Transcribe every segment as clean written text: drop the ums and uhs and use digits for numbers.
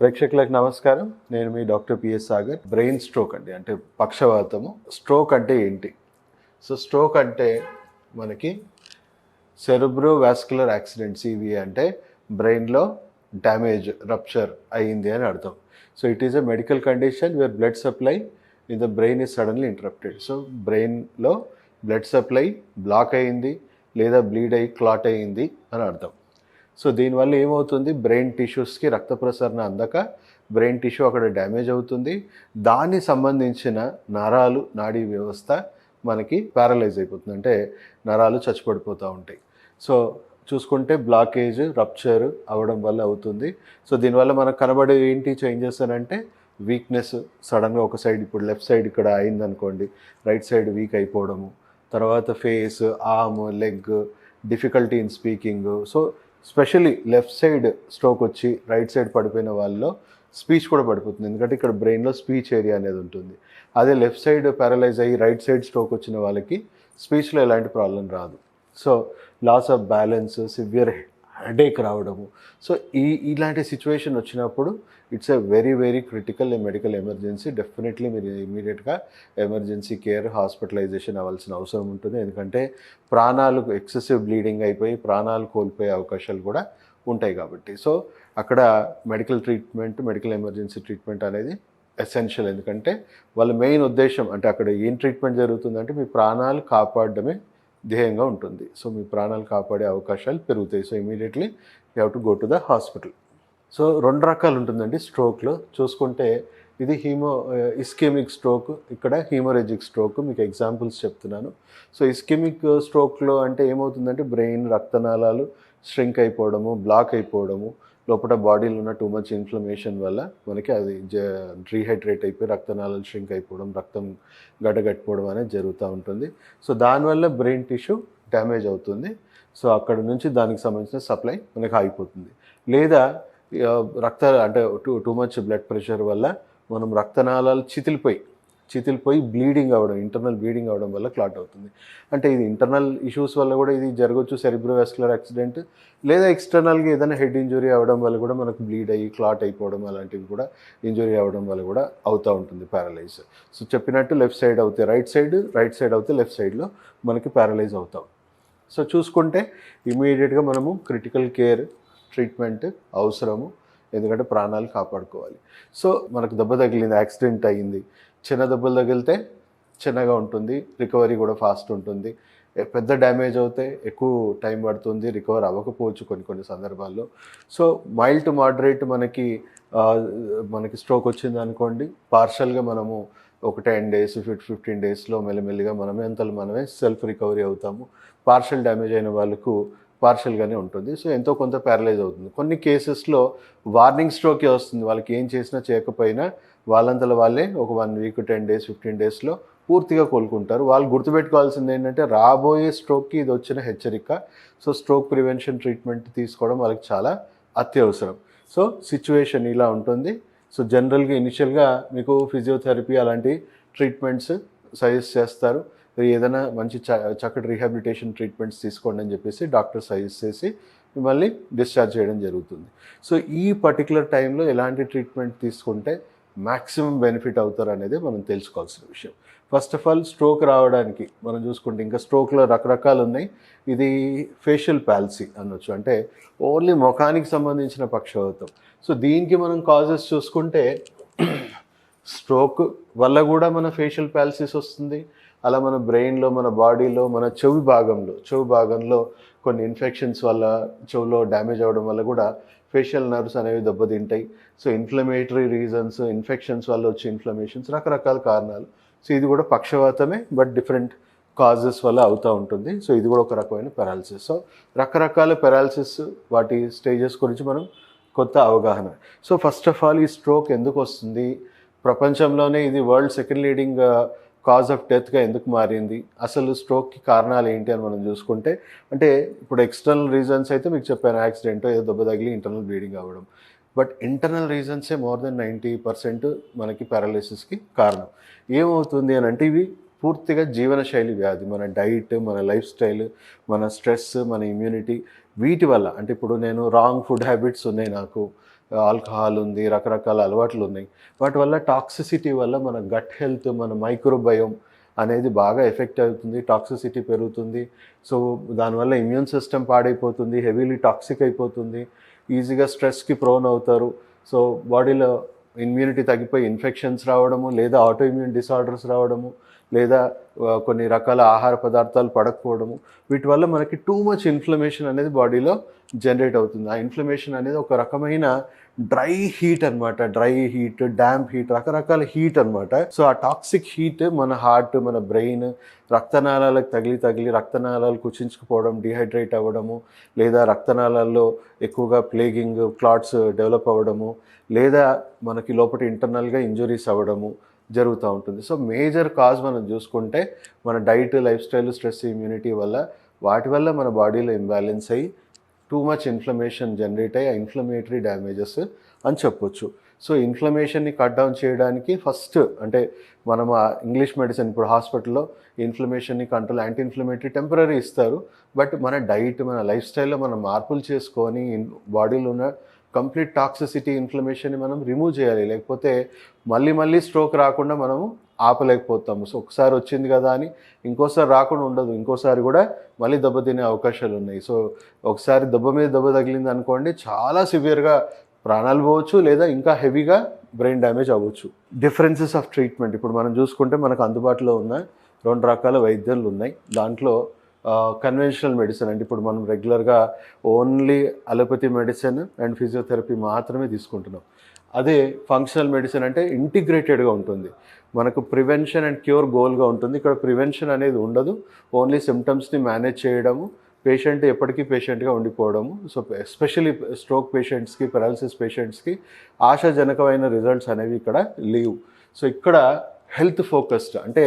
ప్రేక్షకులకు నమస్కారం. నేను మీ doctor PS Sagar. Brain stroke అండి, అంటే పక్షవాతము. స్ట్రోక్ అంటే ఏంటి? సో స్ట్రోక్ అంటే మనకి సెరెబ్రో వాస్కులర్ యాక్సిడెంట్, సివిఏ అంటే బ్రెయిన్లో డ్యామేజ్, రప్చర్ అయ్యింది అని అర్థం. So it is a medical condition where blood supply in the brain is suddenly interrupted. So బ్రెయిన్లో బ్లడ్ సప్లై బ్లాక్ అయ్యింది లేదా బ్లీడ్ అయ్యి క్లాట్ అయ్యింది అని అర్థం. సో దీనివల్ల ఏమవుతుంది, బ్రెయిన్ టిష్యూస్కి రక్త ప్రసరణ అందక బ్రెయిన్ టిష్యూ అక్కడ డ్యామేజ్ అవుతుంది. దానికి సంబంధించిన నరాలు, నాడీ వ్యవస్థ మనకి ప్యారలైజ్ అయిపోతుంది, అంటే నరాలు చచ్చిపడిపోతూ ఉంటాయి. సో చూసుకుంటే బ్లాకేజ్, రప్చర్ అవ్వడం వల్ల అవుతుంది. సో దీనివల్ల మనకు కనబడే ఏంటి చేంజెస్ అని అంటే వీక్నెస్, సడన్గా ఒక సైడ్, ఇప్పుడు లెఫ్ట్ సైడ్ ఇక్కడ అయిందనుకోండి, రైట్ సైడ్ వీక్ అయిపోవడము, తర్వాత face, arm, leg, difficulty in speaking. So specially left side stroke వచ్చి రైట్ సైడ్ పడిపోయిన వాళ్ళలో స్పీచ్ కూడా పడిపోతుంది, ఎందుకంటే ఇక్కడ బ్రెయిన్లో స్పీచ్ ఏరియా అనేది ఉంటుంది. అదే లెఫ్ట్ సైడ్ ప్యారలైజ్ అయ్యి రైట్ సైడ్ స్ట్రోక్ వచ్చిన వాళ్ళకి స్పీచ్లో ఎలాంటి ప్రాబ్లం రాదు. So loss of balance, severe headache రావడము. సో ఇలాంటి సిచ్యువేషన్ వచ్చినప్పుడు it's a very very critical medical emergency. Definitely మీరు ఇమీడియట్గా ఎమర్జెన్సీ కేర్, హాస్పిటలైజేషన్ అవ్వాల్సిన అవసరం ఉంటుంది, ఎందుకంటే ప్రాణాలు ఎక్సెసివ్ బ్లీడింగ్ అయిపోయి ప్రాణాలు కోల్పోయే అవకాశాలు కూడా ఉంటాయి కాబట్టి. సో అక్కడ medical treatment, medical emergency treatment అనేది ఎసెన్షియల్, ఎందుకంటే వాళ్ళ మెయిన్ ఉద్దేశం అంటే అక్కడ ఏం ట్రీట్మెంట్ జరుగుతుందంటే మీ ప్రాణాలు కాపాడడమే ధ్యేయంగా ఉంటుంది. సో మీ ప్రాణాలు కాపాడే అవకాశాలు పెరుగుతాయి. So immediately you have to go to the hospital. So 2 రకాలు ఉంటుందండి స్ట్రోక్లో. చూసుకుంటే ఇది ఇస్కెమిక్ స్ట్రోక్, ఇక్కడ హీమోరేజిక్ స్ట్రోక్. మీకు ఎగ్జాంపుల్స్ చెప్తున్నాను. సో ఇస్కెమిక్ స్ట్రోక్లో అంటే ఏమవుతుందంటే బ్రెయిన్ రక్తనాళాలు ష్రింక్ అయిపోవడము, బ్లాక్ అయిపోవడము, లోపల బాడీలో ఉన్న టూ మచ్ ఇన్ఫ్లమేషన్ వల్ల మనకి అది రీహైడ్రేట్ అయిపోయి రక్తనాళాలు ష్రింక్ అయిపోవడం, రక్తం గడ్డగట్టిపోవడం అనేది జరుగుతూ ఉంటుంది. సో దానివల్ల బ్రెయిన్ టిష్యూ డ్యామేజ్ అవుతుంది. సో అక్కడ నుంచి దానికి సంబంధించిన సప్లై మనకి ఆగిపోతుంది. లేదా అంటే టూ మచ్ బ్లడ్ ప్రెషర్ వల్ల మనం రక్తనాళాలు చితిలిపోయి బ్లీడింగ్ అవ్వడం, ఇంటర్నల్ బ్లీడింగ్ అవ్వడం వల్ల క్లాట్ అవుతుంది. అంటే ఇది ఇంటర్నల్ ఇష్యూస్ వల్ల కూడా ఇది జరగవచ్చు, సెరిబ్రోవాస్కులర్ యాక్సిడెంట్. లేదా ఎక్స్టర్నల్గా ఏదైనా హెడ్ ఇంజురీ అవ్వడం వల్ల కూడా మనకు బ్లీడ్ అయ్యి క్లాట్ అయిపోవడం, అలాంటివి కూడా ఇంజురీ అవ్వడం వల్ల కూడా అవుతూ ఉంటుంది ప్యారలైజ్. సో చెప్పినట్టు లెఫ్ట్ సైడ్ అవుతే రైట్ సైడ్ అవుతే లెఫ్ట్ సైడ్లో మనకి ప్యారలైజ్ అవుతాం. సో చూసుకుంటే ఇమీడియట్గా మనము క్రిటికల్ కేర్ ట్రీట్మెంట్ అవసరము, ఎందుకంటే ప్రాణాలు కాపాడుకోవాలి. సో మనకు దెబ్బ తగిలింది, యాక్సిడెంట్ అయ్యింది, చిన్న దెబ్బలు తగిలితే చిన్నగా ఉంటుంది, రికవరీ కూడా ఫాస్ట్ ఉంటుంది. పెద్ద డ్యామేజ్ అవుతే ఎక్కువ టైం పడుతుంది, రికవర్ అవ్వకపోవచ్చు కొన్ని సందర్భాల్లో. సో మైల్డ్ టు మోడరేట్ మనకి స్ట్రోక్ వచ్చింది అనుకోండి, పార్షల్గా మనము ఒక 10 days 15 daysలో మెల్లిమెల్లిగా మనమే సెల్ఫ్ రికవరీ అవుతాము. పార్షల్ డ్యామేజ్ అయిన వాళ్ళకు పార్షల్గానే ఉంటుంది. సో ఎంతో కొంత ప్యారలైజ్ అవుతుంది. కొన్ని కేసెస్లో వార్నింగ్ స్ట్రోకే వస్తుంది, వాళ్ళకి ఏం చేసినా చేయకపోయినా వాళ్ళంతలో వాళ్ళే ఒక 1 week 10 days 15 daysలో పూర్తిగా కోలుకుంటారు. వాళ్ళు గుర్తుపెట్టుకోవాల్సింది ఏంటంటే రాబోయే స్ట్రోక్కి ఇది వచ్చిన హెచ్చరిక. సో స్ట్రోక్ ప్రివెన్షన్ ట్రీట్మెంట్ తీసుకోవడం వాళ్ళకి చాలా అత్యవసరం. సో సిచ్యువేషన్ ఇలా ఉంటుంది. సో జనరల్గా ఇనిషియల్గా మీకు ఫిజియోథెరపీ అలాంటి ట్రీట్మెంట్స్ సజెస్ట్ చేస్తారు. ఏదైనా మంచి చక్కటి రీహాబిలిటేషన్ ట్రీట్మెంట్స్ తీసుకోండి అని చెప్పేసి డాక్టర్ సజెస్ట్ చేసి మిమ్మల్ని డిశ్చార్జ్ చేయడం జరుగుతుంది. సో ఈ పర్టికులర్ టైంలో ఎలాంటి ట్రీట్మెంట్ తీసుకుంటే మ్యాక్సిమం బెనిఫిట్ అవుతారు అనేది మనం తెలుసుకోవాల్సిన విషయం. ఫస్ట్ ఆఫ్ ఆల్ స్ట్రోక్ రావడానికి మనం చూసుకుంటే ఇంకా స్ట్రోక్లో రకరకాలు ఉన్నాయి. ఇది ఫేషియల్ పాల్సీ అనొచ్చు, అంటే ఓన్లీ ముఖానికి సంబంధించిన పక్షవాతం. సో దీనికి మనం కాజెస్ చూసుకుంటే స్ట్రోక్ వల్ల కూడా మన ఫేషియల్ పాల్సీస్ వస్తుంది. అలా మన బ్రెయిన్లో, మన బాడీలో, మన చెవి భాగంలో కొన్ని ఇన్ఫెక్షన్స్ వల్ల, చెవులో డ్యామేజ్ అవ్వడం వల్ల కూడా ఫేషియల్ నర్వ్స్ అనేవి దెబ్బతింటాయి. సో ఇన్ఫ్లమేటరీ రీజన్స్, ఇన్ఫెక్షన్స్ వల్ల వచ్చే ఇన్ఫ్లమేషన్స్, రకరకాల కారణాలు. సో ఇది కూడా పక్షవాతమే, బట్ డిఫరెంట్ కాజెస్ వల్ల అవుతూ ఉంటుంది. సో ఇది కూడా ఒక రకమైన పెరాలసిస్. సో రకరకాల పెరాలసిస్, వాటి స్టేజెస్ గురించి మనం కొత్త అవగాహన. సో ఫస్ట్ ఆఫ్ ఆల్ ఈ స్ట్రోక్ ఎందుకు వస్తుంది, ప్రపంచంలోనే ఇది world second leading cause of డెత్గా ఎందుకు మారింది, అసలు స్ట్రోక్కి కారణాలు ఏంటి అని మనం చూసుకుంటే, అంటే ఇప్పుడు ఎక్స్టర్నల్ రీజన్స్ అయితే మీకు చెప్పాను, యాక్సిడెంట్, ఏదో దెబ్బ తగిలి ఇంటర్నల్ బ్లీడింగ్ అవ్వడం. బట్ ఇంటర్నల్ రీజన్సే మోర్ దెన్ 90% మనకి పారాలిసిస్కి కారణం. ఏమవుతుంది అని అంటే ఇవి పూర్తిగా జీవనశైలి వ్యాధి. మన డైట్, మన లైఫ్ స్టైల్, మన స్ట్రెస్, మన ఇమ్యూనిటీ, వీటి వల్ల. అంటే ఇప్పుడు నేను రాంగ్ ఫుడ్ హ్యాబిట్స్ ఉన్నాయి నాకు, ఆల్కహాల్ ఉంది, రకరకాల అలవాట్లు ఉన్నాయి. వాటి వల్ల టాక్సిసిటీ వల్ల మన గట్ హెల్త్, మన మైక్రోబయోమ్ అనేది బాగా ఎఫెక్ట్ అవుతుంది, టాక్సిసిటీ పెరుగుతుంది. సో దానివల్ల ఇమ్యూన్ సిస్టమ్ పాడైపోతుంది, హెవీలీ టాక్సిక్ అయిపోతుంది, ఈజీగా స్ట్రెస్కి ప్రోన్ అవుతారు. సో బాడీలో ఇమ్యూనిటీ తగ్గిపోయి ఇన్ఫెక్షన్స్ రావడము, లేదా ఆటో ఇమ్యూన్ డిసార్డర్స్ రావడము, లేదా కొన్ని రకాల ఆహార పదార్థాలు పడకపోవడము, వీటి వల్ల మనకి టూ మచ్ ఇన్ఫ్లమేషన్ అనేది బాడీలో జనరేట్ అవుతుంది. ఆ ఇన్ఫ్లమేషన్ అనేది ఒక రకమైన డ్రై హీట్ అనమాట, డ్రై హీట్, డ్యాంప్ హీట్, రకరకాల హీట్ అనమాట. సో ఆ టాక్సిక్ హీట్ మన హార్ట్, మన బ్రెయిన్, రక్తనాళాలకు తగిలి రక్తనాళాలు కుచించుకుపోవడం, డిహైడ్రేట్ అవ్వడము, లేదా రక్తనాళాల్లో ఎక్కువగా ప్లేగింగ్, క్లాట్స్ డెవలప్ అవ్వడము, లేదా మనకి లోపల ఇంటర్నల్గా ఇంజురీస్ అవ్వడము జరుగుతూ ఉంటుంది. సో మేజర్ కాజ్ మనం చూసుకుంటే మన diet, life style, stress, immunity వల్ల, వాటి వల్ల మన బాడీలో ఇంబ్యాలెన్స్ అయ్యి టూ మచ్ ఇన్ఫ్లమేషన్ జనరేట్ అయ్యి ఇన్ఫ్లమేటరీ డ్యామేజెస్ అని చెప్పొచ్చు. సో ఇన్ఫ్లమేషన్ని కట్ డౌన్ చేయడానికి ఫస్ట్ అంటే మనం ఇంగ్లీష్ మెడిసిన్ ఇప్పుడు హాస్పిటల్లో ఇన్ఫ్లమేషన్ని కంట్రోల్, యాంటీ ఇన్ఫ్లమేటరీ టెంపరీ ఇస్తారు. బట్ మన డైట్, మన లైఫ్ స్టైల్లో మనం మార్పులు చేసుకొని బాడీలో ఉన్న కంప్లీట్ టాక్సిసిటీ, ఇన్ఫ్లమేషన్ని మనం రిమూవ్ చేయాలి. లేకపోతే మళ్ళీ స్ట్రోక్ రాకుండా మనము ఆపలేకపోతాము. సో ఒకసారి వచ్చింది కదా అని ఇంకోసారి రాకుండా ఉండదు, ఇంకోసారి కూడా మళ్ళీ దెబ్బతినే అవకాశాలు ఉన్నాయి. సో ఒకసారి దెబ్బ మీద దెబ్బ తగిలింది అనుకోండి, చాలా సివియర్గా ప్రాణాలు పోవచ్చు, లేదా ఇంకా హెవీగా బ్రెయిన్ డ్యామేజ్ అవ్వచ్చు. డిఫరెన్సెస్ ఆఫ్ ట్రీట్మెంట్ ఇప్పుడు మనం చూసుకుంటే మనకు అందుబాటులో ఉన్న 2 రకాల వైద్యాలు ఉన్నాయి. దాంట్లో కన్వెన్షనల్ మెడిసిన్ అంటే ఇప్పుడు మనం రెగ్యులర్గా only allopathy medicine and physiotherapy మాత్రమే తీసుకుంటున్నాం. అదే ఫంక్షనల్ మెడిసిన్ అంటే ఇంటిగ్రేటెడ్గా ఉంటుంది, మనకు ప్రివెన్షన్ అండ్ క్యూర్ గోల్గా ఉంటుంది. ఇక్కడ ప్రివెన్షన్ అనేది ఉండదు, ఓన్లీ సిమ్టమ్స్ని మేనేజ్ చేయడము, పేషెంట్ ఎప్పటికీ పేషెంట్గా ఉండిపోవడము. సో ఎస్పెషల్లీ స్ట్రోక్ పేషెంట్స్కి, పెరాలసిస్ పేషెంట్స్కి ఆశాజనకమైన రిజల్ట్స్ అనేవి ఇక్కడ లేవు. సో ఇక్కడ హెల్త్ ఫోకస్డ్ అంటే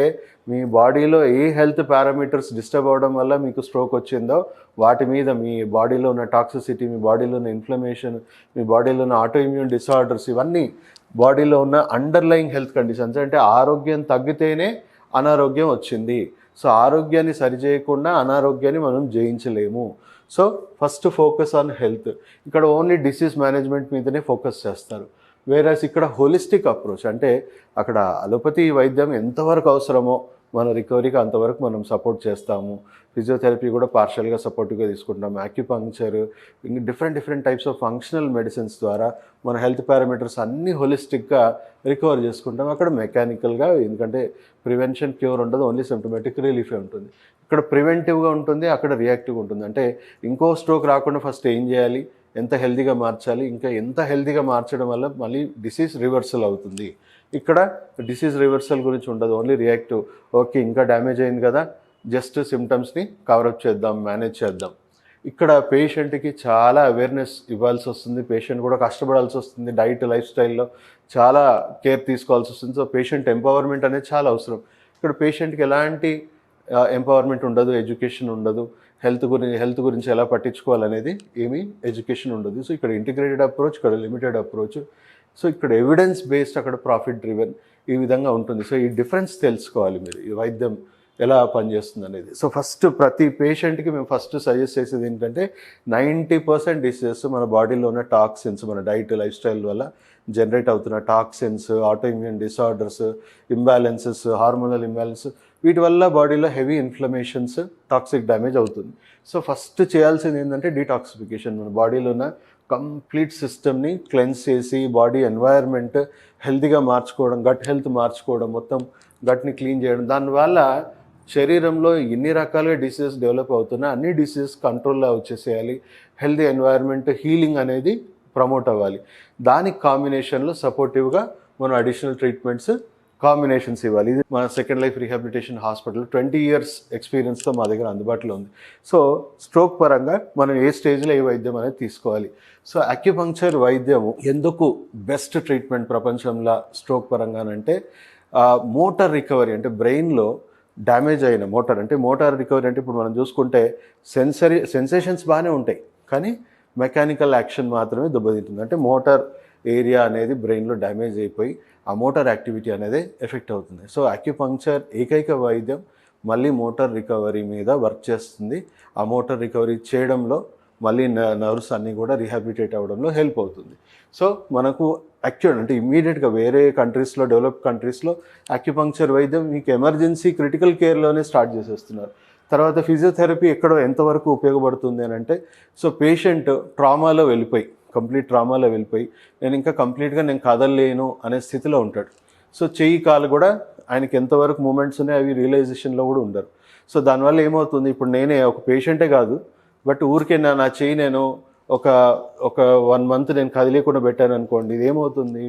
మీ బాడీలో ఏ హెల్త్ పారామీటర్స్ డిస్టర్బ్ అవ్వడం వల్ల మీకు స్ట్రోక్ వచ్చిందో వాటి మీద, మీ బాడీలో ఉన్న టాక్సిసిటీ, మీ బాడీలో ఉన్న ఇన్ఫ్లమేషన్, మీ బాడీలో ఉన్న ఆటో ఇమ్యూన్ డిసార్డర్స్, ఇవన్నీ బాడీలో ఉన్న అండర్లయింగ్ హెల్త్ కండిషన్స్. అంటే ఆరోగ్యం తగ్గితేనే అనారోగ్యం వచ్చింది. సో ఆరోగ్యాన్ని సరిచేయకుండా అనారోగ్యాన్ని మనం జయించలేము. So first focus on health. ఇక్కడ ఓన్లీ డిసీజ్ మేనేజ్మెంట్ మీదనే ఫోకస్ చేస్తారు. వేరేస్ ఇక్కడ హోలిస్టిక్ అప్రోచ్ అంటే అక్కడ అలోపతి వైద్యం ఎంతవరకు అవసరమో మన రికవరీకి అంతవరకు మనం సపోర్ట్ చేస్తాము. ఫిజియోథెరపీ కూడా పార్షియల్గా సపోర్టివ్గా తీసుకుంటాం. యాక్యుపంక్చర్, ఇంకా different types of functional medicines ద్వారా మన హెల్త్ పారామీటర్స్ అన్నీ హోలిస్టిక్గా రికవర్ చేసుకుంటాం. అక్కడ మెకానికల్గా, ఎందుకంటే ప్రివెన్షన్ క్యూర్ ఉండదు, ఓన్లీ సిమ్టమేటిక్ రిలీఫే ఉంటుంది. ఇక్కడ ప్రివెంటివ్గా ఉంటుంది, అక్కడ రియాక్టివ్గా ఉంటుంది. అంటే ఇంకో స్ట్రోక్ రాకుండా ఫస్ట్ ఏం చేయాలి, ఎంత హెల్తీగా మార్చాలి, ఇంకా ఎంత హెల్తీగా మార్చడం వల్ల మళ్ళీ డిసీజ్ రివర్సల్ అవుతుంది. ఇక్కడ డిసీజ్ రివర్సల్ గురించి ఉండదు, ఓన్లీ రియాక్టివ్. ఓకే ఇంకా డ్యామేజ్ అయింది కదా, జస్ట్ సిమ్టమ్స్ని కవరప్ చేద్దాం, మేనేజ్ చేద్దాం. ఇక్కడ పేషెంట్కి చాలా అవేర్నెస్ ఇవ్వాల్సి వస్తుంది, పేషెంట్ కూడా కష్టపడాల్సి వస్తుంది, డైట్, లైఫ్ స్టైల్లో చాలా కేర్ తీసుకోవాల్సి వస్తుంది. సో పేషెంట్ ఎంపవర్మెంట్ అనేది చాలా అవసరం. ఇక్కడ పేషెంట్కి ఎలాంటి ఎంపవర్మెంట్ ఉండదు, ఎడ్యుకేషన్ ఉండదు, హెల్త్ గురించి ఎలా పట్టించుకోవాలనేది ఏమీ ఎడ్యుకేషన్ ఉండదు. సో ఇక్కడ ఇంటిగ్రేటెడ్ అప్రోచ్, ఇక్కడ లిమిటెడ్ అప్రోచ్. సో ఇక్కడ ఎవిడెన్స్ బేస్డ్, అక్కడ ప్రాఫిట్ డ్రివెన్, ఈ విధంగా ఉంటుంది. సో ఈ డిఫరెన్స్ తెలుసుకోవాలి మీరు, ఈ వైద్యం ఎలా పనిచేస్తుంది అనేది. సో ఫస్ట్ ప్రతి పేషెంట్కి మేము ఫస్ట్ సజెస్ట్ చేసేది ఏంటంటే 90% డిసీజెస్ మన బాడీలో ఉన్న టాక్సిన్స్, మన డైట్, లైఫ్ స్టైల్ వల్ల జనరేట్ అవుతున్న toxins, auto immune disorders, imbalances, hormonal imbalance, వీటి వల్ల బాడీలో హెవీ ఇన్ఫ్లమేషన్స్, టాక్సిక్ డ్యామేజ్ అవుతుంది. సో ఫస్ట్ చేయాల్సింది ఏంటంటే డీటాక్సిఫికేషన్. మన బాడీలో ఉన్న కంప్లీట్ సిస్టమ్ని క్లెన్స్ చేసి బాడీ ఎన్వైర్న్మెంట్ హెల్తీగా మార్చుకోవడం, గట్ హెల్త్ మార్చుకోవడం, మొత్తం గట్ని క్లీన్ చేయడం. దానివల్ల శరీరంలో ఎన్ని రకాలుగా డిసీజెస్ డెవలప్ అవుతున్నా అన్ని డిసీజెస్ కంట్రోల్లో వచ్చేసేయాలి. హెల్తీ ఎన్వైర్న్మెంట్, హీలింగ్ అనేది ప్రమోట్ అవ్వాలి. దానికి కాంబినేషన్లో సపోర్టివ్గా మనం అడిషనల్ ట్రీట్మెంట్స్, కాంబినేషన్స్ ఇవ్వాలి. ఇది మన second life rehabilitation hospital 20 years ఎక్స్పీరియన్స్తో మా దగ్గర అందుబాటులో ఉంది. సో స్ట్రోక్ పరంగా మనం ఏ స్టేజ్లో ఏ వైద్యం అనేది తీసుకోవాలి. సో అక్యుపంక్చర్ వైద్యము ఎందుకు బెస్ట్ ట్రీట్మెంట్ ప్రపంచంలో స్ట్రోక్ పరంగానంటే మోటార్ రికవరీ, అంటే బ్రెయిన్లో డ్యామేజ్ అయిన మోటార్ రికవరీ అంటే ఇప్పుడు మనం చూసుకుంటే సెన్సేషన్స్ బాగానే ఉంటాయి, కానీ మెకానికల్ యాక్షన్ మాత్రమే దెబ్బతింటుంది. అంటే మోటార్ ఏరియా అనేది బ్రెయిన్లో డ్యామేజ్ అయిపోయి ఆ మోటార్ యాక్టివిటీ అనేది ఎఫెక్ట్ అవుతుంది. సో అక్యుపంక్చర్ ఏకైక వైద్యం మళ్ళీ మోటార్ రికవరీ మీద వర్క్ చేస్తుంది. ఆ మోటార్ రికవరీ చేయడంలో మళ్ళీ నర్వ్స్ అన్నీ కూడా రీహాబిలిటేట్ అవ్వడంలో హెల్ప్ అవుతుంది. సో మనకు యాక్చువల్ అంటే ఇమీడియట్గా వేరే కంట్రీస్లో, డెవలప్డ్ కంట్రీస్లో అక్యుపంక్చర్ వైద్యం మీకు ఎమర్జెన్సీ క్రిటికల్ కేర్లోనే స్టార్ట్ చేసేస్తున్నారు. తర్వాత ఫిజియోథెరపీ ఎక్కడో ఎంతవరకు ఉపయోగపడుతుంది అని అంటే, సో పేషెంట్ ట్రామాలో వెళ్ళిపోయి, కంప్లీట్ ట్రామాలో వెళ్ళిపోయి నేను ఇంకా కంప్లీట్గా నేను కదలలేను అనే స్థితిలో ఉంటాడు. సో చెయ్యి కాలు కూడా ఆయనకి ఎంతవరకు మూమెంట్స్ ఉన్నాయి అవి రియలైజేషన్లో కూడా ఉండరు. సో దానివల్ల ఏమవుతుంది, ఇప్పుడు నేనే ఒక పేషెంటే కాదు, బట్ ఊరికే నా చెయ్యి నేను ఒక 1 మంత్ నేను కదిలేకుండా పెట్టాను అనుకోండి, ఇది ఏమవుతుంది,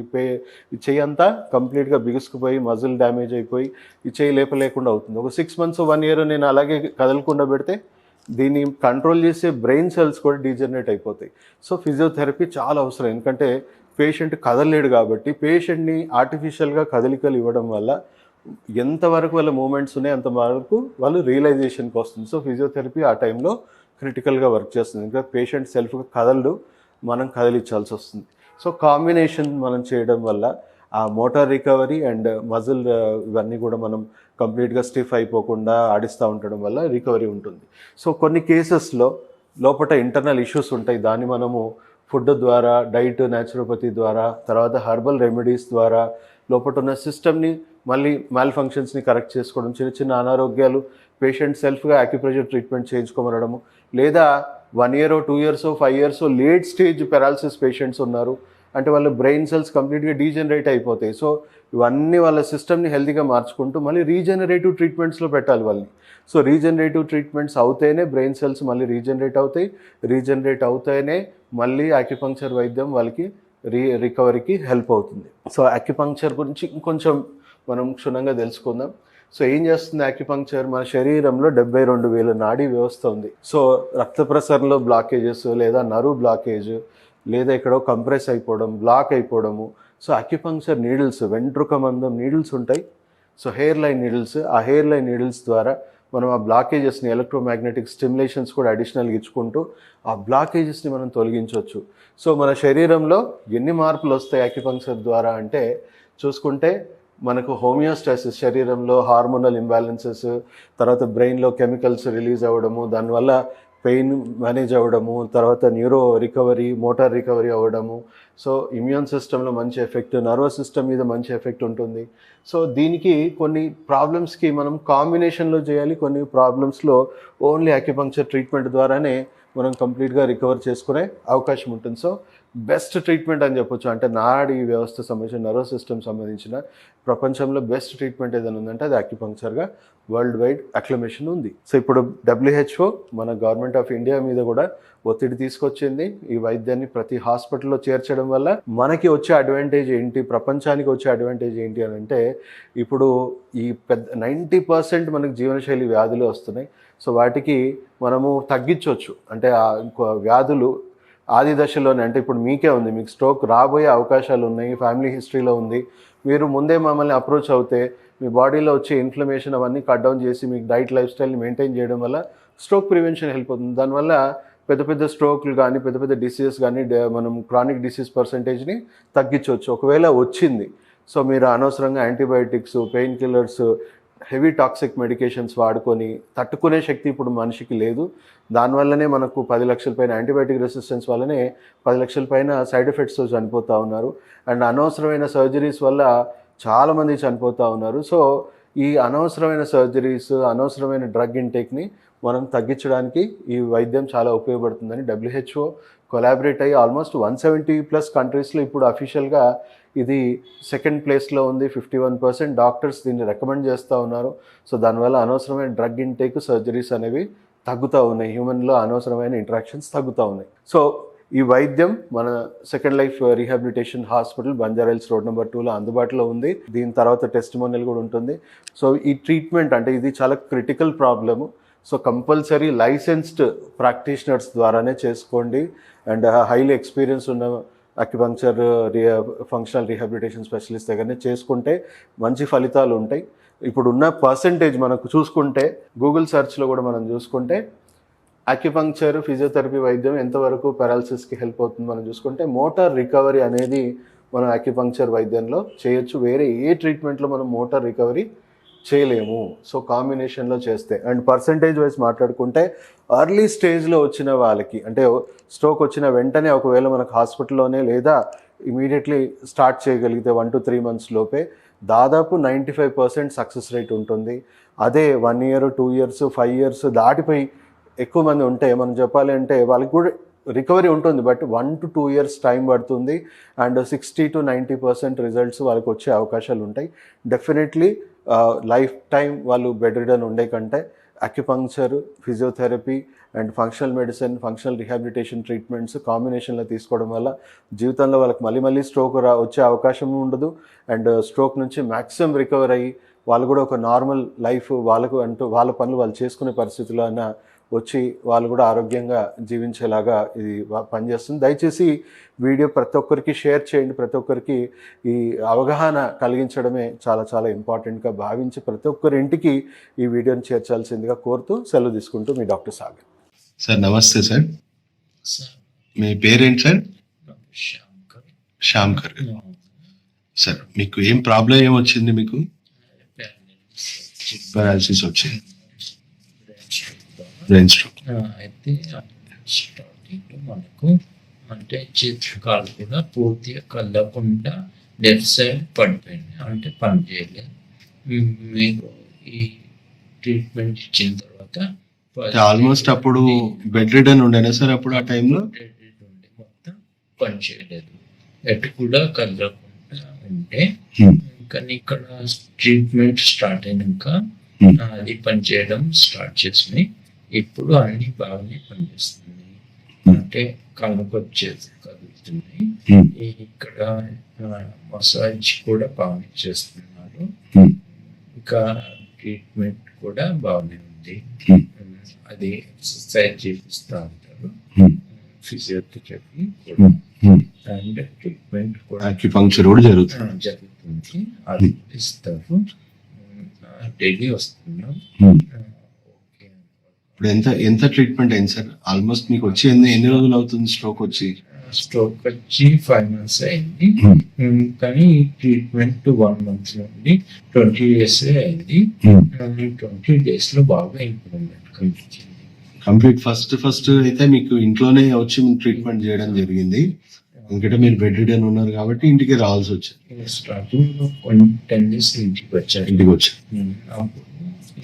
ఈ చెయ్యి అంతా కంప్లీట్గా బిగుసుకుపోయి మజిల్ డ్యామేజ్ అయిపోయి ఈ చెయ్యి లేపలేకుండా అవుతుంది. ఒక 6 మంత్స్ 1 ఇయర్ నేను అలాగే కదలకుండా పెడితే దీన్ని కంట్రోల్ చేసే బ్రెయిన్ సెల్స్ కూడా డీజనరేట్ అయిపోతాయి. సో ఫిజియోథెరపీ చాలా అవసరం, ఎందుకంటే పేషెంట్ కదలలేడు కాబట్టి పేషెంట్ని ఆర్టిఫిషియల్గా కదలికలు ఇవ్వడం వల్ల ఎంతవరకు వాళ్ళ మూమెంట్స్ ఉన్నాయి అంతవరకు వాళ్ళు రియలైజేషన్కి వస్తుంది. సో ఫిజియోథెరపీ ఆ టైంలో క్రిటికల్గా వర్క్ చేస్తుంది. ఇంకా పేషెంట్ సెల్ఫ్గా కదలడు, మనం కదిలించాల్సి వస్తుంది. సో కాంబినేషన్ మనం చేయడం వల్ల ఆ మోటార్ రికవరీ అండ్ మజిల్ ఇవన్నీ కూడా మనం కంప్లీట్గా స్టిఫ్ అయిపోకుండా ఆడిస్తూ ఉండడం వల్ల రికవరీ ఉంటుంది. సో కొన్ని కేసెస్లో లోపల ఇంటర్నల్ ఇష్యూస్ ఉంటాయి, దాన్ని మనము ఫుడ్ ద్వారా, డైట్, న్యాచురోపతి ద్వారా, తర్వాత హర్బల్ రెమెడీస్ ద్వారా లోపల ఉన్న సిస్టమ్ని మళ్ళీ మాల్ ఫంక్షన్స్ని కరెక్ట్ చేసుకోవడం, చిన్న చిన్న అనారోగ్యాలు పేషెంట్ సెల్ఫ్గా యాక్యుప్రెషర్ ట్రీట్మెంట్ చేయించుకోమనడము, లేదా 1 year 2 years 5 years late stage paralysis patients ఉన్నారు అంటే వాళ్ళ బ్రెయిన్ సెల్స్ కంప్లీట్గా డీజనరేట్ అయిపోతాయి. సో ఇవన్నీ వాళ్ళ సిస్టమ్ని హెల్తీగా మార్చుకుంటూ మళ్ళీ రీజనరేటివ్ ట్రీట్మెంట్స్లో పెట్టాలి వాళ్ళని. సో రీజనరేటివ్ ట్రీట్మెంట్స్ అవుతేనే బ్రెయిన్ సెల్స్ మళ్ళీ రీజనరేట్ అవుతాయి, రీజనరేట్ అవుతేనే మళ్ళీ యాక్యుపంక్చర్ వైద్యం వాళ్ళకి రికవరీకి హెల్ప్ అవుతుంది. సో యాక్యుపంక్చర్ గురించి ఇంకొంచెం మనం క్షుణ్ణంగా తెలుసుకుందాం. సో ఏం చేస్తుంది యాక్యుపంక్చర్, మన శరీరంలో 72,000 నాడీ వ్యవస్థ ఉంది. సో రక్త ప్రసరణలో బ్లాకేజెస్, లేదా నరువు బ్లాకేజ్, లేదా ఎక్కడో కంప్రెస్ అయిపోవడం, బ్లాక్ అయిపోవడము. సో అక్యుపంక్చర్ నీడిల్స్, వెంట్రుక మందం నీడిల్స్ ఉంటాయి. సో హెయిర్ లైన్ నీడిల్స్, ఆ హెయిర్ లైన్ నీడిల్స్ ద్వారా మనం ఆ బ్లాకేజెస్ని ఎలక్ట్రోమాగ్నెటిక్ స్టిమ్యులేషన్స్ కూడా అడిషనల్గా ఇచ్చుకుంటూ ఆ బ్లాకేజెస్ని మనం తొలగించవచ్చు. సో మన శరీరంలో ఎన్ని మార్పులు వస్తాయి అక్యుపంక్చర్ ద్వారా అంటే చూసుకుంటే, మనకు హోమియోస్టాసిస్, శరీరంలో హార్మోనల్ ఇంబ్యాలెన్సెస్, తర్వాత బ్రెయిన్లో కెమికల్స్ రిలీజ్ అవ్వడము, దానివల్ల పెయిన్ మేనేజ్ అవ్వడము, తర్వాత న్యూరో రికవరీ, మోటార్ రికవరీ అవ్వడము. సో ఇమ్యూన్ సిస్టంలో మంచి ఎఫెక్ట్, నర్వస్ సిస్టమ్ మీద మంచి ఎఫెక్ట్ ఉంటుంది. సో దీనికి కొన్ని ప్రాబ్లమ్స్కి మనం కాంబినేషన్లో చేయాలి, కొన్ని ప్రాబ్లమ్స్లో ఓన్లీ అక్యుపంక్చర్ ట్రీట్మెంట్ ద్వారానే మనం కంప్లీట్గా రికవర్ చేసుకునే అవకాశం ఉంటుంది. సో బెస్ట్ ట్రీట్మెంట్ అని చెప్పొచ్చు, అంటే నాడీ వ్యవస్థ సంబంధించిన, నర్వస్ సిస్టమ్ సంబంధించిన ప్రపంచంలో బెస్ట్ ట్రీట్మెంట్ ఏదైనా ఉందంటే అది అక్యుపంక్చర్గా వరల్డ్ వైడ్ అక్లమేషన్ ఉంది. సో ఇప్పుడు WHO మన గవర్నమెంట్ ఆఫ్ ఇండియా మీద కూడా ఒత్తిడి తీసుకొచ్చింది. ఈ వైద్యాన్ని ప్రతి హాస్పిటల్లో చేర్చడం వల్ల మనకి వచ్చే అడ్వాంటేజ్ ఏంటి, ప్రపంచానికి వచ్చే అడ్వాంటేజ్ ఏంటి అని అంటే, ఇప్పుడు ఈ 90% మనకు జీవనశైలి వ్యాధులు వస్తున్నాయి. సో వాటికి మనము తగ్గించవచ్చు, అంటే ఇంకో వ్యాధులు ఆది దశలోనే, అంటే ఇప్పుడు మీకే ఉంది, మీకు స్ట్రోక్ రాబోయే అవకాశాలు ఉన్నాయి, ఫ్యామిలీ హిస్టరీలో ఉంది, మీరు ముందే మమ్మల్ని అప్రోచ్ అవుతే మీ బాడీలో వచ్చే ఇన్ఫ్లమేషన్ అవన్నీ కట్ డౌన్ చేసి మీకు డైట్, లైఫ్ స్టైల్ని మెయింటైన్ చేయడం వల్ల స్ట్రోక్ ప్రివెన్షన్ హెల్ప్ అవుతుంది. దానివల్ల పెద్ద పెద్ద స్ట్రోక్లు కానీ, పెద్ద పెద్ద డిసీజెస్ కానీ, మనం క్రానిక్ డిసీజ్ పర్సంటేజ్ని తగ్గించవచ్చు ఒకవేళ వచ్చింది. సో మీరు అనవసరంగా antibiotics, pain killers, heavy toxic medications వాడుకొని తట్టుకునే శక్తి ఇప్పుడు మనిషికి లేదు. దానివల్లనే మనకు 10 లక్షల పైన యాంటీబయాటిక్ రెసిస్టెన్స్ వల్లనే 10 లక్షల పైన సైడ్ ఎఫెక్ట్స్తో చనిపోతూ ఉన్నారు. అండ్ అనవసరమైన సర్జరీస్ వల్ల చాలామంది చనిపోతూ ఉన్నారు. సో ఈ అనవసరమైన సర్జరీస్, అనవసరమైన డ్రగ్ ఇంటేక్ని మనం తగ్గించడానికి ఈ వైద్యం చాలా ఉపయోగపడుతుందని WHO కొలాబరేట్ అయ్యి ఆల్మోస్ట్ 170+ కంట్రీస్లో ఇప్పుడు అఫీషియల్గా ఇది 2nd ప్లేస్లో ఉంది. 51% డాక్టర్స్ దీన్ని రికమెండ్ చేస్తూ ఉన్నారు. సో దానివల్ల అనవసరమైన డ్రగ్ ఇంటేక్, సర్జరీస్ అనేవి తగ్గుతూ ఉన్నాయి, హ్యూమన్లో అనవసరమైన ఇంటరాక్షన్స్ తగ్గుతూ ఉన్నాయి. సో ఈ వైద్యం మన second life rehabilitation hospital, Banjara Hills road number 2లో అందుబాటులో ఉంది. దీని తర్వాత టెస్టిమోనియల్ కూడా ఉంటుంది. సో ఈ ట్రీట్మెంట్ అంటే ఇది చాలా critical problem. So compulsory licensed practitioners ద్వారానే చేసుకోండి. అండ్ హైలీ ఎక్స్పీరియన్స్ ఉన్న అక్యుపంక్చర్, ఫంక్షనల్ రీహాబిలిటేషన్ స్పెషలిస్ట్ దగ్గరనే చేసుకుంటే మంచి ఫలితాలు ఉంటాయి. ఇప్పుడున్న పర్సంటేజ్ మనకు చూసుకుంటే, గూగుల్ సెర్చ్లో కూడా మనం చూసుకుంటే అక్యుపంక్చర్, ఫిజియోథెరపీ వైద్యం ఎంతవరకు పారాలసిస్కి హెల్ప్ అవుతుంది మనం చూసుకుంటే, మోటార్ రికవరీ అనేది మనం అక్యుపంక్చర్ వైద్యంలో చేయొచ్చు. వేరే ఏ ట్రీట్మెంట్లో మనం మోటార్ రికవరీ చేయలేము. సో కాంబినేషన్లో చేస్తే అండ్ పర్సంటేజ్ వైజ్ మాట్లాడుకుంటే ఎర్లీ స్టేజ్లో వచ్చిన వాళ్ళకి అంటే స్ట్రోక్ వచ్చిన వెంటనే ఒకవేళ మనకు హాస్పిటల్లోనే లేదా ఇమీడియట్లీ స్టార్ట్ చేయగలిగితే 1 to 3 months లోపే దాదాపు 95% సక్సెస్ రేట్ ఉంటుంది. అదే 1 year 2 years 5 years దాటిపోయి ఎక్కువ మంది ఉంటే మనం చెప్పాలి అంటే వాళ్ళకి కూడా రికవరీ ఉంటుంది, బట్ 1 to 2 years టైం పడుతుంది అండ్ 60 to 90% రిజల్ట్స్ వాళ్ళకి వచ్చే అవకాశాలు ఉంటాయి. డెఫినెట్లీ లైఫ్ టైం వాళ్ళు బెడ్ రిడన్ ఉండే కంటే acupuncture, physiotherapy and functional medicine, functional rehabilitation treatments కాంబినేషన్లో తీసుకోవడం వల్ల జీవితంలో వాళ్ళకి మళ్ళీ స్ట్రోక్ వచ్చే అవకాశం ఉండదు అండ్ స్ట్రోక్ నుంచి మ్యాక్సిమం రికవర్ అయ్యి వాళ్ళు కూడా ఒక నార్మల్ లైఫ్ వాళ్ళకు అంటూ వాళ్ళ పనులు వాళ్ళు చేసుకునే పరిస్థితిలో అయినా వచ్చి వాళ్ళు కూడా ఆరోగ్యంగా జీవించేలాగా ఇది పనిచేస్తుంది. దయచేసి వీడియో ప్రతి ఒక్కరికి షేర్ చేయండి. ప్రతి ఒక్కరికి ఈ అవగాహన కలిగించడమే చాలా చాలా ఇంపార్టెంట్గా భావించి ప్రతి ఒక్కరి ఇంటికి ఈ వీడియోని చేర్చాల్సిందిగా కోరుతూ సెలవు తీసుకుంటూ మీ డాక్టర్ సాగర్. సార్ నమస్తే సార్. మీ పేరేంటి సార్? శ్యామ్కర్. సార్ మీకు ఏం ప్రాబ్లం ఏమొచ్చింది? మీకు పారాలిసిస్ వచ్చింది, బ్రెయిన్ స్ట్రోక్. అయితే స్టార్టింగ్ మనకు అంటే చిత్రకాలు కూడా పూర్తిగా కదలకుండా లెఫ్ట్ సైడ్ పడిపోయింది, అంటే పని చేయలేదు. మీరు ఈ ట్రీట్మెంట్ ఇచ్చిన తర్వాత ఆల్మోస్ట్ అప్పుడు బెడ్ రిడన్ ఉండేనా సార్? అప్పుడు ఆ టైంలో మొత్తం పని చేయలేదు, ఎటు కూడా కదలకుండా ఉంటే. కానీ ఇక్కడ ట్రీట్మెంట్ స్టార్ట్ అయినాక అది పని చేయడం స్టార్ట్ చేసినాయి. ఇప్పుడు అన్ని బాగానే పనిచేస్తుంది, అంటే కళ్ళకొచ్చేది కదులుతున్నాయి. ఇక్కడ మసాజ్ కూడా బాగానే చేస్తున్నారు, ఇంకా ట్రీట్మెంట్ కూడా బాగానే ఉంది. అది ఎక్సర్సైజ్ చేపిస్తూ ఉంటారు, ఫిజియోథెరపీ కూడా అండ్ ట్రీట్మెంట్ కూడా అక్యుపంక్చర్ కూడా జరుగుతుంది. అది ఇస్తారు, డైలీ వస్తున్నాం. ఇప్పుడు ఎంత ట్రీట్మెంట్ అయింది సార్? ఆల్మోస్ట్ మీకు వచ్చి ఎన్ని రోజులు అవుతుంది స్ట్రోక్ వచ్చి? స్ట్రోక్ వచ్చి 5 months అయింది, కానీ ట్రీట్మెంట్ 1 month నుండి 20 days అయింది. 20 days లో బాగా ఇంప్రూవ్మెంట్ కనిపించింది. కంప్లీట్ ఫస్ట్ అయితే మీకు ఇంట్లోనే వచ్చి ట్రీట్మెంట్ చేయడం జరిగింది, ఎందుకంటే మీరు బెడ్ రిడన్ ఉన్నారు కాబట్టి ఇంటికి రావాల్సి వచ్చింది. స్టార్టింగ్ లో కొన్ని 10 days ఇంటికి వచ్చి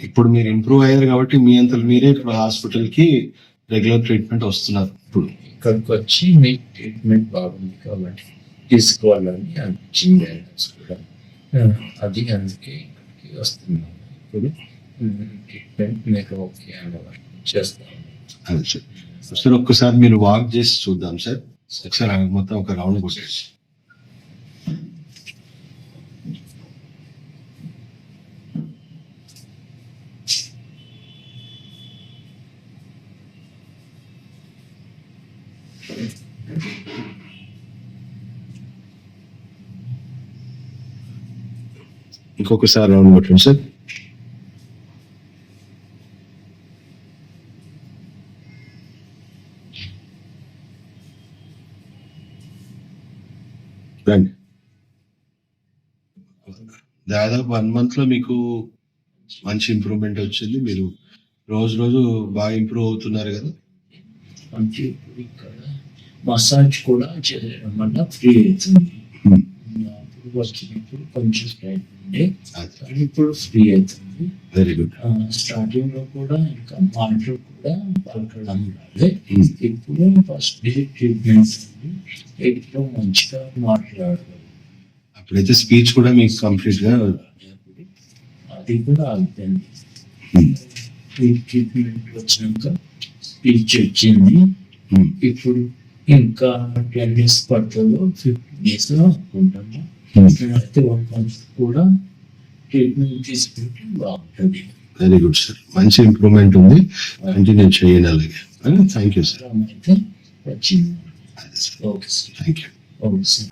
ఇప్పుడు మీరు ఇంప్రూవ్ అయ్యారు కాబట్టి మీ అంతలు మీరే ఇప్పుడు హాస్పిటల్ కి రెగ్యులర్ ట్రీట్మెంట్ వస్తున్నారు. ఇప్పుడు ఇక్కడికి వచ్చి మీ ట్రీట్మెంట్ బాగుంది కాబట్టి తీసుకోవాలని అనిపించింది కూడా, అది అందుకే ఇక్కడికి వస్తున్నాను. ఇప్పుడు ట్రీట్మెంట్ మీకు ఓకే అన్నవారు చేస్తాను. అదే సార్. సార్ ఒక్కసారి మీరు వాక్ చేసి చూద్దాం సార్. ఒకసారి మొత్తం ఒక రౌండ్ కొట్టేసి. ఇంకొకసారి రౌండ్ కొట్టండి సార్. రండి. దాదాపు 1 month లో మీకు మంచి ఇంప్రూవ్మెంట్ వచ్చింది. మీరు రోజు బాగా ఇంప్రూవ్ అవుతున్నారు కదా. మంచి ఇక్కడ మసాజ్ కూడా చేయడం వల్ల ఫ్రీ అవుతుంది. అప్పుడు వచ్చినప్పుడు కొంచెం టైం ఉండే, ఇప్పుడు ఫ్రీ అవుతుంది. Very good. స్టార్టింగ్ లో కూడా ఇంకా మాటలు కూడా పలకడం రాలే. ఇప్పుడు ఫస్ట్ డే ట్రీట్మెంట్ ఇప్పుడు మంచిగా మాట్లాడాలి. అప్పుడైతే స్పీచ్ కూడా మీకు కంప్లీట్ గా అది కూడా అవుతుంది. ట్రీట్మెంట్ వచ్చినాక స్పీచ్ వచ్చింది. ఇప్పుడు ఇంకా 10 days పడుతుందో 15 days లో ఉంటాము. అయితే 1 month కూడా ట్రీట్మెంట్ తీసుకుంటే బాగుంటుంది. Very good sir. మంచి ఇంప్రూవ్మెంట్ ఉంది, కంటిన్యూ చేయండి అలాగే. Thank you sir. అయితే వచ్చింది. Thank you. Okay sir.